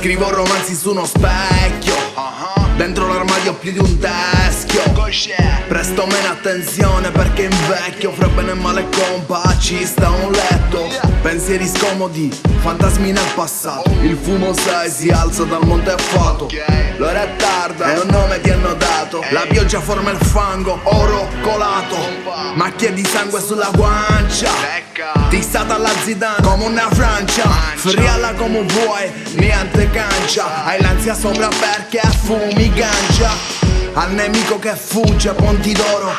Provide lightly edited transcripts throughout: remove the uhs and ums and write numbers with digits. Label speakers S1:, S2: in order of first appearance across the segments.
S1: Scrivo romanzi su uno specchio, dentro l'armadio più di un teschio. Presto meno attenzione perché invecchio. Fra bene e male compaci sta un letto. Pensieri scomodi, fantasmi nel passato. Il fumo sai si alza dal monte fato. L'ora è tarda e un nome ti hanno dato. La pioggia forma il fango, oro colato. Macchie di sangue sulla guancia. Tissata alla Zidane come una Francia. Frialla come vuoi, niente cancia. Hai l'ansia sopra perché fumi gancia. Al nemico che fugge ponti d'oro.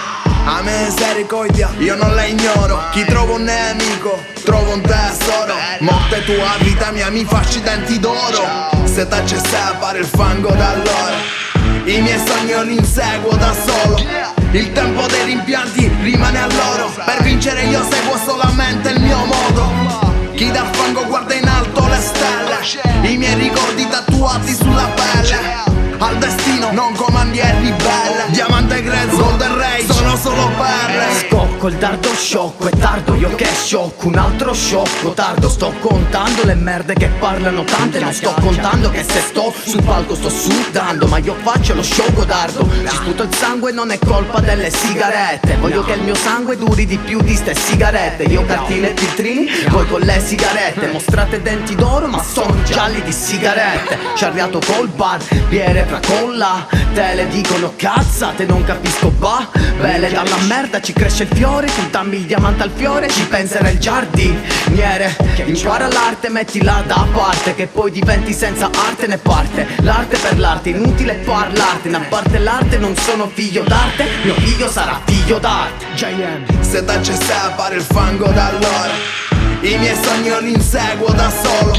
S1: A misericordia io non la ignoro. Chi trova un nemico trova un tesoro. Morte tua vita mia mi fasci denti d'oro. Se tacce separa il fango dall'oro. I miei sogni io li inseguo da solo. Il tempo dei rimpianti rimane a loro. Per vincere io seguo solamente il mio modo. Chi dal fango guarda in alto le stelle. I miei ricordi tatuati sulla pelle. Al destino non comandi e ribelle. Diamante grezzo, golden ray, sono solo perle.
S2: Scocco il dardo sciocco, è tardo io che sciocco. Un altro sciocco tardo. Sto contando le merde che parlano tante. Non sto contando che se sto sul palco sto sudando. Ma io faccio lo show godardo. Ci sputo il sangue non è colpa delle sigarette. Voglio che il mio sangue duri di più di ste sigarette. Io cartine e filtrini, voi con le sigarette. Mostrate denti d'oro ma sono gialli di sigarette. Sciarriato col bar, biere fra colla. Te le dicono cazzate, non capisco ba. Belle dalla merda ci cresce il fiore. Tu dammi il diamante al fiore, ci penserà il giardiniere. Impara l'arte, mettila da parte, che poi diventi senza arte né parte. L'arte per l'arte, inutile parlartene. A parte l'arte non sono figlio d'arte. Mio figlio sarà figlio d'arte. JM.
S1: Se tacce separa il fango dall'oro. I miei sogni io li inseguo da solo.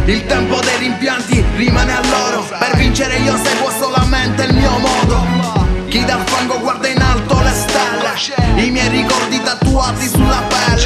S1: Il tempo dei rimpianti rimane a loro. Per vincere io seguo solamente il mio modo. Chi dal fango guarda in alto le stelle. I miei ricordi tatuati sulla pelle.